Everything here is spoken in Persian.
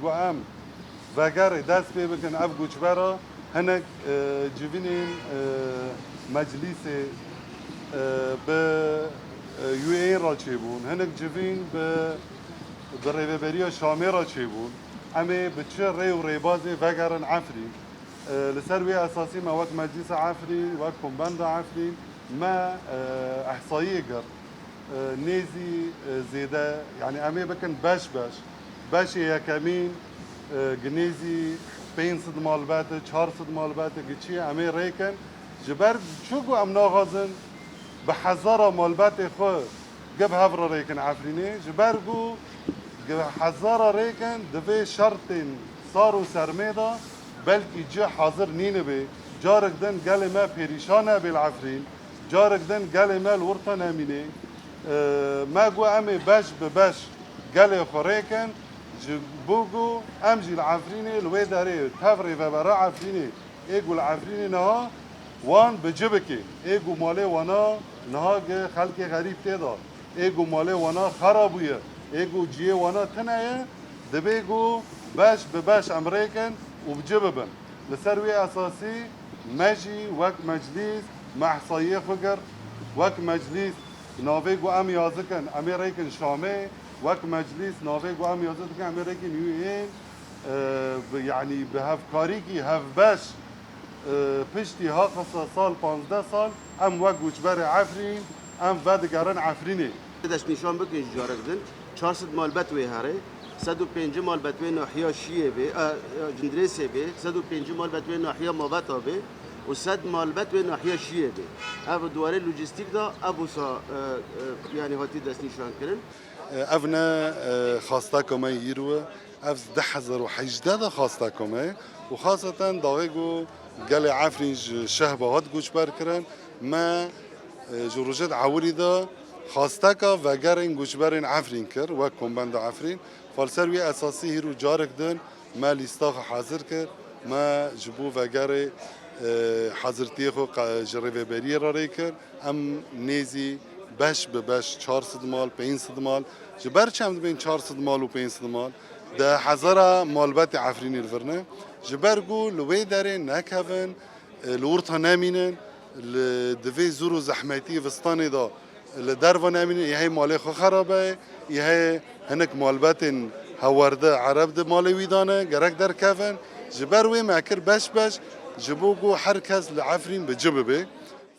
قوام وگر دست پی بکن اف گوچبرا هنگ جوینین مجلس به یو این را چه بون هنگ جوین به ریوبری شامی را چه بون اما به چه ری و ریبازی وگرن عفرین لسر وی اساسی ما وقت مجلس عفرین وقت کمبند عفرین ما احصایی گر نيزي زيدا يعني امي بكن باش يكمين جنيزي بين صد مالبات 4 صد مالبات قتشي امي ريكن جبر شوكو ام ناغازن بحزارة مالبات خو جب هفر ريكن عفريني جبرقو حزارة ريكن دفي شرطين صاروا سرميدا بلكي جي حاضر نينبي جارك دن قال ما بيريشانا بالعفرين جارك دن قال ما الورطة ناميني ما جو امي باش بباش قال خوريكن بوجو امجي العفريني الويداري تفري فبرا عفريني ايجو العفريني نها وان بجبكي ايجو مالي وانا نها خلق غريب تيدا ايجو مالي وانا خرابويه ايجو جيه وانا تنايه دبيجو باش بباش امريكان وبجببن لسروي اساسي ماجي وقت مجلس مع صيخ فقر وقت مجلس ناویگو ام یازکن امریکن شامه وک مجلس ناویگو ام یازکن امریکن یو این یعنی به هفکاری کی هف باش پشتی ها قصه سال 15 سال ام وک وجبر عفرین ام ودگرن عفرینه داش نشان بکن جارگدن 400 مال بتوی هره 105 مال بتوی ناحیه شیعه به جندرسه به 105 مال بتوی ناحیه مابتا به و 100 مال بتوی ناحیه شیعه به اف دواره لوجستیک دا ابو سا يعني هاتی دست نشان کردن افنا خواسته کمه یروه اف 1018 خواسته کمه و خاصتا داغیگو گل عفرین شهبه هات گوش بر کرن ما جروجت عوری دا خواسته که وگرین گوش برین عفرین کر و کمبند عفرین فالسروی اساسی هیرو جارک دن ما لیستاخ حاضر کر ما جبو وگر حاضرتی خو جریوه بری را ریکر ام نیزی باش به باش 400 مال 500 مال جبر چند بین 400 مال و 500 مال ده هزار مالبات عفرینی الفرنه جبر گو لوی داره نکهون لورتا نامینن لدوی زور و زحمتی وستانی دا لدروا نامینن یه مالی خو خرابه یه هنک مالبات هورده عرب ده مالی ویدانه گرک در کهون جبر وی مکر باش جبوجو حركز لعفرين بجببه